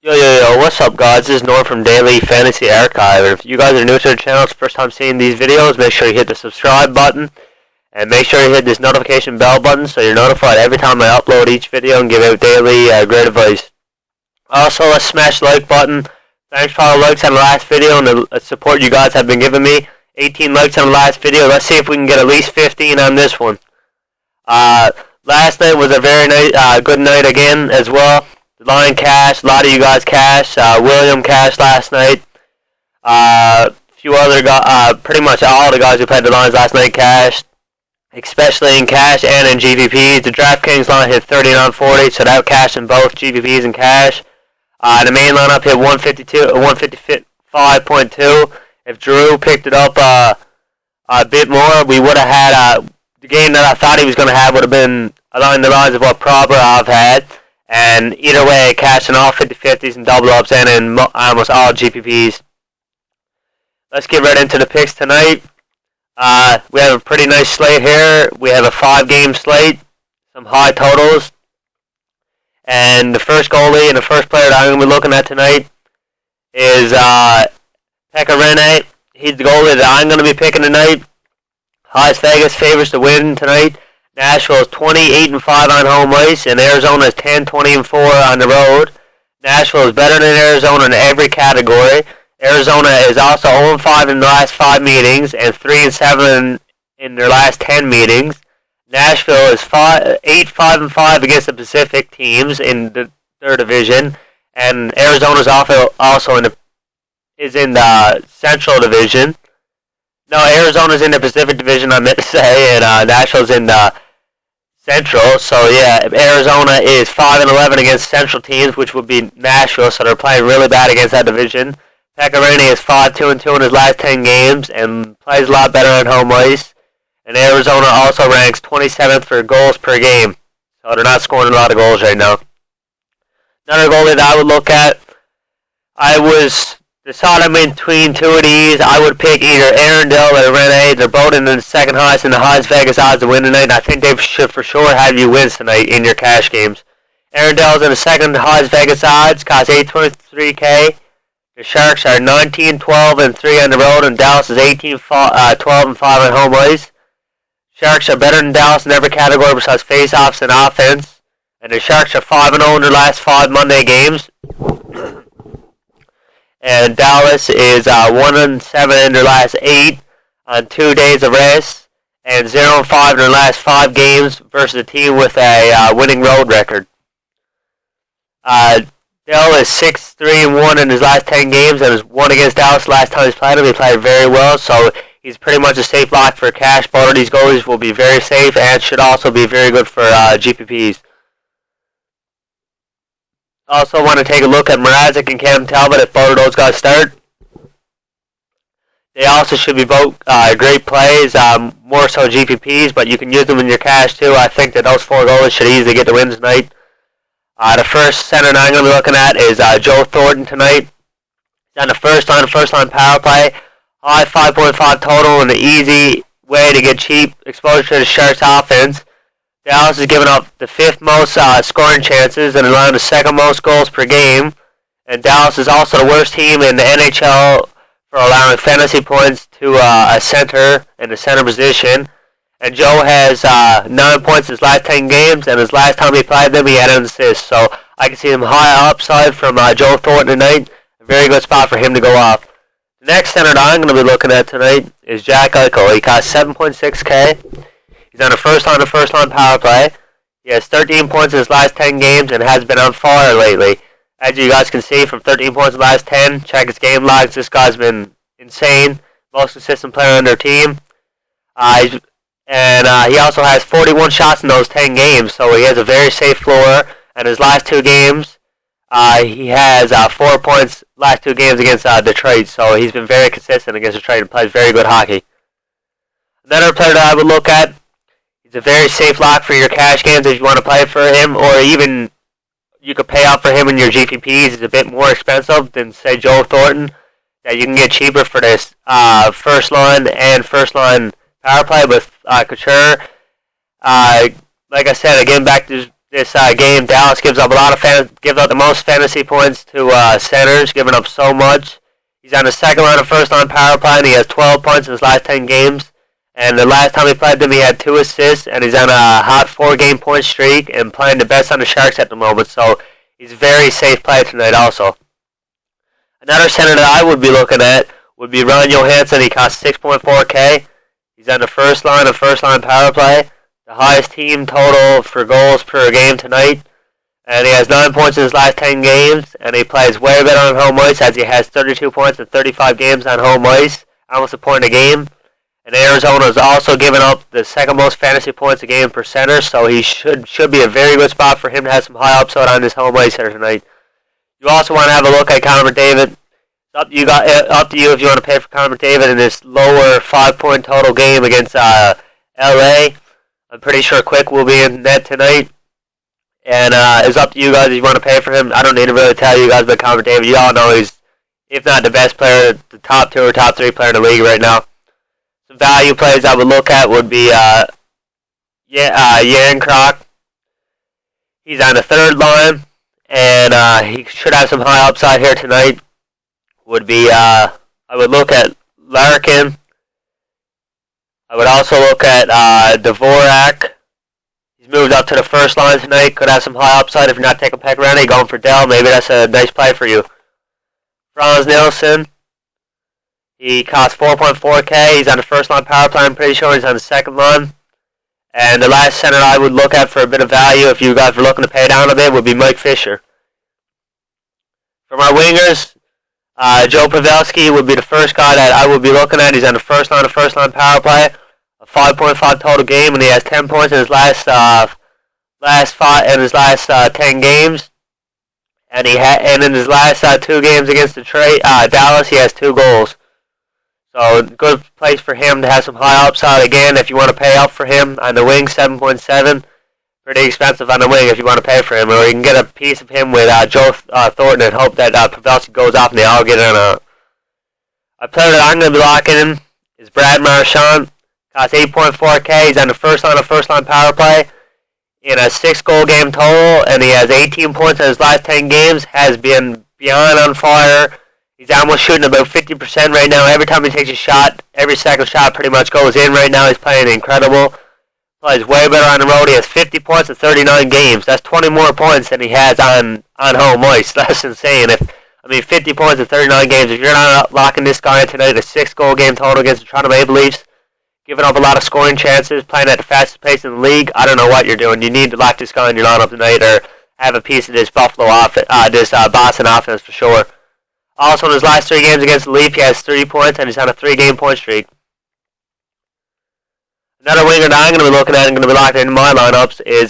Yo, what's up guys? This is Norm from Daily Fantasy Archive. And if you guys are new to the channel, it's the first time seeing these videos, make sure you hit the subscribe button. And make sure you hit this notification bell button so you're notified every time I upload each video and give out daily great advice. Also, let's smash the like button. Thanks for all the likes on the last video and the support you guys have been giving me. 18 likes on the last video. Let's see if we can get at least 15 on this one. Last night was a very good night again as well. Lion cashed, a lot of you guys cashed. William cashed last night. Few other guys, pretty much all the guys who played the Lions last night cashed, especially in cash and in GPPs. The DraftKings line hit 39.40, so that cashed in both GPPs and cash. The main lineup hit 155.2. If Drew picked it up a bit more, we would have had the game that I thought he was going to have would have been along the lines of what Proberov had. And either way, cashing all 50-50s and double ups and in almost all GPPs. Let's get right into the picks tonight. We have a pretty nice slate here. We have a 5-game slate, some high totals. And the first goalie and the first player that I'm going to be looking at tonight is Pekka. He's the goalie that I'm going to be picking tonight. Las Vegas favors to win tonight. Nashville is 28-5 on home ice, and Arizona is 10-20-4 on the road. Nashville is better than Arizona in every category. Arizona is also 0-5 in the last 5 meetings and 3-7 in their last 10 meetings. Nashville is 8-5-5 against the Pacific teams in their division, and Arizona is also in the Central Division. No, Arizona's in the Pacific Division, I meant to say, and Nashville's in the Central. So, yeah, Arizona is 5-11 against Central teams, which would be Nashville, so they're playing really bad against that division. Pekka is 5-2-2 in his last 10 games and plays a lot better on home ice. And Arizona also ranks 27th for goals per game, so they're not scoring a lot of goals right now. Another goalie that I would look at, I was deciding between two of these. I would pick either Arundel or Rene. They're both in the second highest and the highest Vegas odds to win tonight. And I think they should for sure have you win tonight in your cash games. Arundel's in the second highest Vegas odds, costs $823K. The Sharks are 19-12-3 on the road, and Dallas is 18-12-5 on home ice. Sharks are better than Dallas in every category besides face-offs and offense. And the Sharks are 5-0 in their last 5 Monday games. And Dallas is 1-7 in their last 8 on 2 days of rest, and 0-5 in their last 5 games versus a team with a winning road record. Dell is 6-3-1 in his last 10 games, and has won against Dallas last time he's played him. He played very well, so he's pretty much a safe lock for cash. Both of these goalies will be very safe and should also be very good for GPPs. Also want to take a look at Mrazek and Cam Talbot if both of those guys start. They also should be both great plays, more so GPPs, but you can use them in your cash too. I think that those 4 goalies should easily get the win tonight. The first center that I'm going to be looking at is Joe Thornton tonight. He's on the first line power play. High 5.5 total and an easy way to get cheap exposure to the Sharks offense. Dallas is giving up the 5th most scoring chances and allowing the 2nd most goals per game. And Dallas is also the worst team in the NHL for allowing fantasy points to a center in the center position. And Joe has 9 points in his last 10 games, and his last time he played them, he had an assist. So I can see him high upside from Joe Thornton tonight. A very good spot for him to go off. The next center that I'm going to be looking at tonight is Jack Eichel. He costs $7.6K. He's on the first line power play. He has 13 points in his last 10 games and has been on fire lately. As you guys can see from 13 points in the last 10, check his game logs. This guy's been insane. Most consistent player on their team. He also has 41 shots in those 10 games, so he has a very safe floor. And his last 2 games, he has 4 points last 2 games against Detroit, so he's been very consistent against Detroit and plays very good hockey. Another player that I would look at, he's a very safe lock for your cash games if you want to play for him, or even you could pay out for him in your GPPs. He's a bit more expensive than, say, Joe Thornton, that you can get cheaper for this first line power play with Couture. Like I said, again, back to game. Dallas gives up the most fantasy points to centers, giving up so much. He's on the second line of first line power play, and he has 12 points in his last 10 games. And the last time he played them, he had 2 assists, and he's on a hot 4-game point streak and playing the best on the Sharks at the moment. So he's a very safe play tonight also. Another center that I would be looking at would be Ron Johansson. He costs 6.4K. He's on the first line of first line power play. The highest team total for goals per game tonight. And he has 9 points in his last 10 games. And he plays way better on home ice as he has 32 points in 35 games on home ice. Almost a point a game. And Arizona is also giving up the second most fantasy points a game per center, so he should be a very good spot for him to have some high upside on this home ice here tonight. You also want to have a look at Connor McDavid. It's up to you if you want to pay for Connor McDavid in this lower 5-point total game against LA. I'm pretty sure Quick will be in net tonight. And it's up to you guys if you want to pay for him. I don't need to really tell you guys about Connor McDavid. You all know he's, if not the best player, the top 2 or top 3 player in the league right now. Some value plays I would look at would be Jan Kroc. He's on the third line, and he should have some high upside here tonight. Would be I would look at Larkin. I would also look at Dvorak. He's moved up to the first line tonight. Could have some high upside if you're not taking Pecoraro. Going for Dell. Maybe that's a nice play for you. Franz Nielsen. He costs 4.4K. He's on the first line power play. I'm pretty sure he's on the second line. And the last center I would look at for a bit of value, if you guys were looking to pay down a bit, would be Mike Fisher. For my wingers, Joe Pavelski would be the first guy that I would be looking at. He's on the first line power play. A 5.5 total game, and he has 10 points in his last 10 games. And in his last 2 games against Dallas, he has 2 goals. So good place for him to have some high upside again if you want to pay up for him on the wing, 7.7. Pretty expensive on the wing if you want to pay for him, or you can get a piece of him with Joe Thornton and hope that Pavelski goes off and they all get in a player that I'm going to be locking in is Brad Marchand. Costs 8.4K. He's on the first line power play in a 6-goal game total, and he has 18 points in his last 10 games. Has been beyond on fire. He's almost shooting about 50% right now. Every time he takes a shot, every second shot pretty much goes in right now. He's playing incredible. Plays way better on the road. He has 50 points in 39 games. That's 20 more points than he has on home ice. That's insane. 50 points in 39 games. If you're not locking this guy in tonight, a 6-goal game total against the Toronto Maple Leafs, giving up a lot of scoring chances, playing at the fastest pace in the league, I don't know what you're doing. You need to lock this guy in your lineup tonight or have a piece of this Boston offense for sure. Also, in his last 3 games against the Leafs, he has 3 points, and he's on a 3-game point streak. Another winger that I'm going to be looking at and going to be locked in my lineups is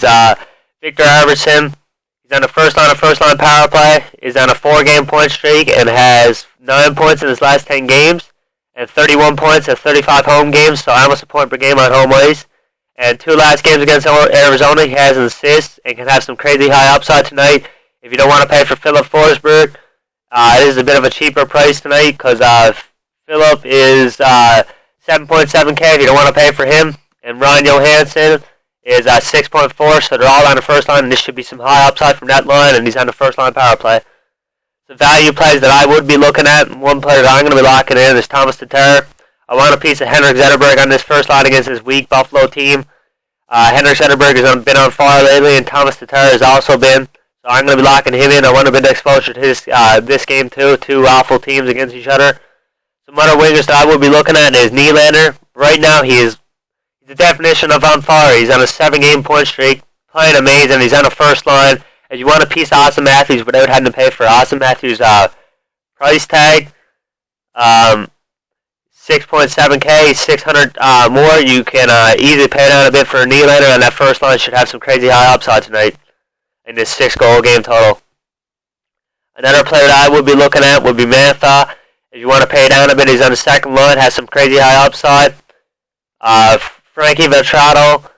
Victor Arvidsson. He's on the first line power play. He's on a 4-game point streak and has 9 points in his last 10 games and 31 points in 35 home games, so almost a point per game on home ice. And 2 last games against Arizona, he has an assist and can have some crazy high upside tonight. If you don't want to pay for Philip Forsberg, it is a bit of a cheaper price tonight because Philip is 7.7K if you don't want to pay for him. And Ryan Johansson is 6.4, so they're all on the first line, and this should be some high upside from that line, and he's on the first line power play. The value plays that I would be looking at, and one player that I'm going to be locking in is Thomas Tatar. I want a piece of Henrik Zetterberg on this first line against this weak Buffalo team. Henrik Zetterberg has been on fire lately, and Thomas Tatar has also been. So I'm going to be locking him in. I want a bit of exposure to this game too. 2 awful teams against each other. Some other wingers that I would be looking at is Nylander. Right now he's the definition of on fire. He's on a 7-game point streak, playing amazing. He's on the first line. If you want a piece of Austin Matthews without having to pay for Austin Matthews' price tag, 6.7K, 600 more, you can easily pay down a bit for Nylander, and that first line should have some crazy high upside tonight in this 6-goal game total. Another player that I would be looking at would be Mantha. If you want to pay down a bit, he's on the second line, has some crazy high upside. Frankie Vetrano,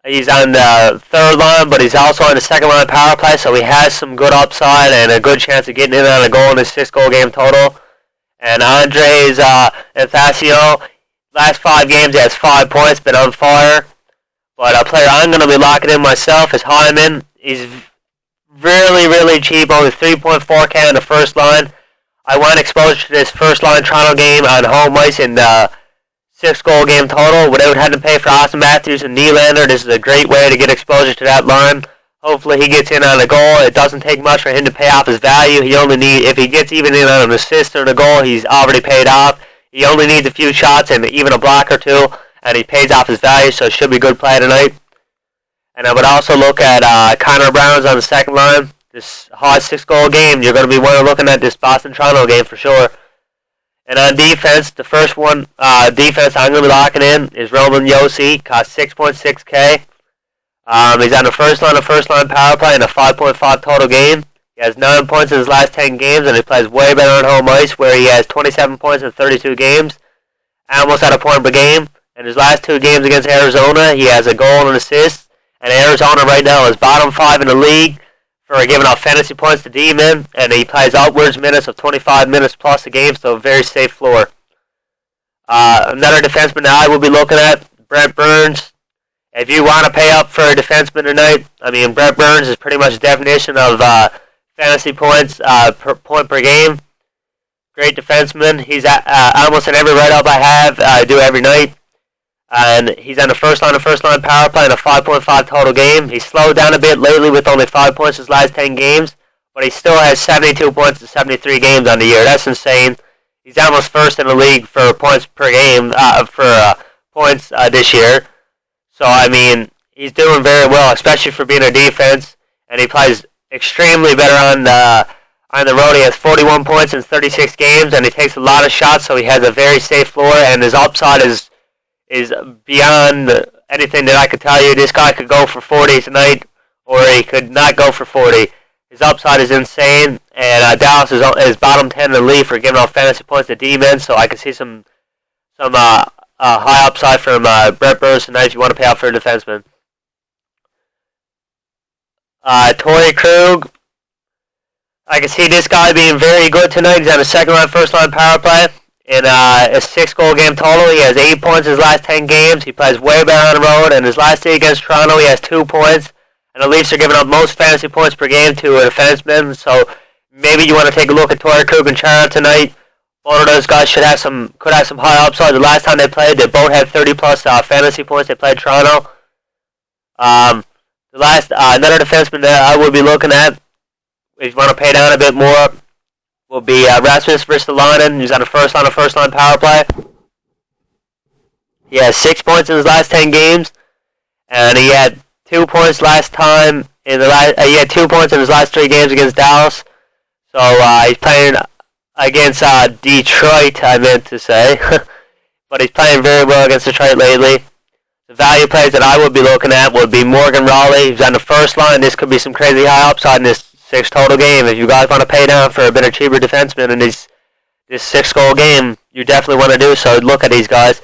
he's on the third line, but he's also on the second line power play, so he has some good upside and a good chance of getting in on a goal in this 6-goal game total. And Andres Anthasio, last 5 games he has 5 points, been on fire. But a player I'm going to be locking in myself is Hyman. He's really, really cheap, only 3.4K on the first line. I want exposure to this first line Toronto game on home ice in the 6-goal game total without having to pay for Austin Matthews and Nylander. This is a great way to get exposure to that line. Hopefully he gets in on a goal. It doesn't take much for him to pay off his value. If he gets even in on an assist or a goal, he's already paid off. He only needs a few shots and even a block or two, and he pays off his value, so it should be a good play tonight. And I would also look at Connor Browns on the second line. This hard 6-goal game, you're going to be looking at this Boston-Toronto game for sure. And on defense, the first one defense I'm going to be locking in is Roman Josi. Costs 6.6K. He's on the first line power play in a 5.5 total game. He has 9 points in his last 10 games, and he plays way better on home ice, where he has 27 points in 32 games, almost at a point per game. In his last 2 games against Arizona, he has a goal and an assist. And Arizona right now is bottom 5 in the league for giving out fantasy points to D-men, and he plays outwards minutes of 25 minutes plus a game, so a very safe floor. Another defenseman that I will be looking at, Brent Burns. If you want to pay up for a defenseman tonight, Brent Burns is pretty much the definition of fantasy points per point per game. Great defenseman. He's almost in every write-up I do every night. And he's on the first line power play in a 5.5 total game. He's slowed down a bit lately with only 5 points his last 10 games, but he still has 72 points in 73 games on the year. That's insane. He's almost first in the league for points per game points this year. So he's doing very well, especially for being a defense, and he plays extremely better on the road. He has 41 points in 36 games, and he takes a lot of shots, so he has a very safe floor, and his upside is beyond anything that I could tell you. This guy could go for 40 tonight, or he could not go for 40. His upside is insane, and Dallas is bottom 10 in the league for giving out fantasy points to D-men, so I can see some high upside from Brent Burns tonight if you want to pay out for a defenseman. Torrey Krug, I can see this guy being very good tonight. He's on the second line, first line power play. In a 6-goal game total, he has 8 points in his last 10 games. He plays way better on the road. And his last day against Toronto, he has 2 points. And the Leafs are giving up most fantasy points per game to a defenseman. So maybe you want to take a look at Torrey Krug and Toronto tonight. Both of those guys could have some high upside. The last time they played, they both had 30-plus fantasy points. They played Toronto. Another defenseman that I would be looking at, if you want to pay down a bit more, will be Rasmus Ristolainen. He's on the first line power play. He has 6 points in his last 10 games, and he had 2 points last time he had 2 points in his last 3 games against Dallas. So he's playing against Detroit, I meant to say, but he's playing very well against Detroit lately. The value plays that I would be looking at would be Morgan Raleigh. He's on the first line. This could be some crazy high upside in this 6 total game. If you guys want to pay down for a bit of cheaper defenseman in this 6-goal game, you definitely want to do so. Look at these guys.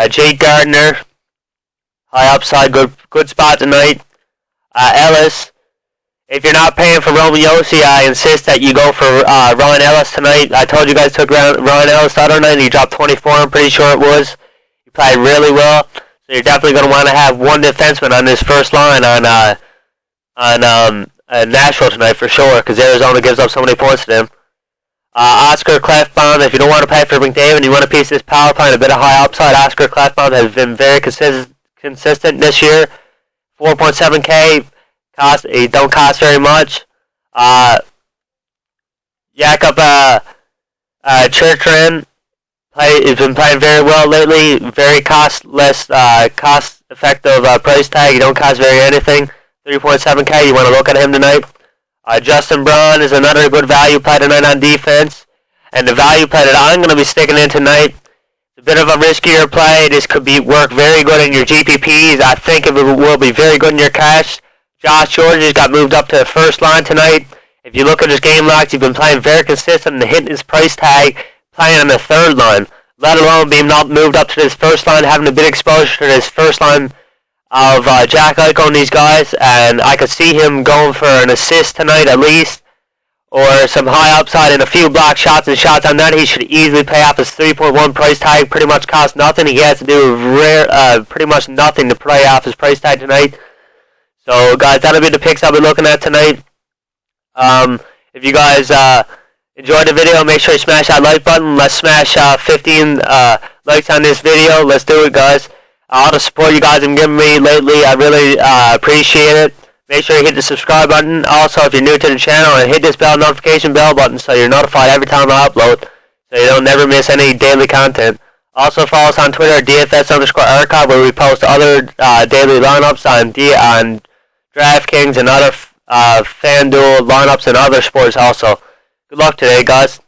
Jake Gardner, high upside, good spot tonight. Ellis, if you're not paying for Roman Josi, I insist that you go for Ryan Ellis tonight. I told you guys took Ryan Ellis the other night, and he dropped 24, I'm pretty sure it was. He played really well, so you're definitely going to want to have one defenseman on this first line on Nashville tonight for sure, because Arizona gives up so many points to them. Oscar Klefbom, if you don't want to pay for McDavid, you want to piece this power play and a bit of high upside. Oscar Klefbom has been very consistent this year. 4.7K cost. He don't cost very much. Jakob Churchrin has been playing very well lately. Very cost-effective price tag. He don't cost very anything. 3.7K. You want to look at him tonight. Justin Braun is another good value play tonight on defense. And the value play that I'm going to be sticking in tonight, it's a bit of a riskier play. This could work very good in your GPPs. I think it will be very good in your cash. Josh George has got moved up to the first line tonight. If you look at his game logs, he's been playing very consistent and hitting his price tag, playing on the third line, let alone being moved up to this first line, having a bit of exposure to this first line of Jack Eichel and these guys, and I could see him going for an assist tonight at least, or some high upside and a few block shots and shots on that. He should easily pay off his 3.1 price tag. Pretty much costs nothing. He has to do pretty much nothing to pay off his price tag tonight. So, guys, that'll be the picks I'll be looking at tonight. If you guys enjoyed the video, make sure you smash that like button. Let's smash 15 likes on this video. Let's do it, guys. All the support you guys have given me lately, I really appreciate it. Make sure you hit the subscribe button. Also, if you're new to the channel, hit this notification bell button so you're notified every time I upload, so you don't never miss any daily content. Also, follow us on Twitter, DFS_Archive, where we post other daily lineups on DraftKings and other FanDuel lineups and other sports also. Good luck today, guys.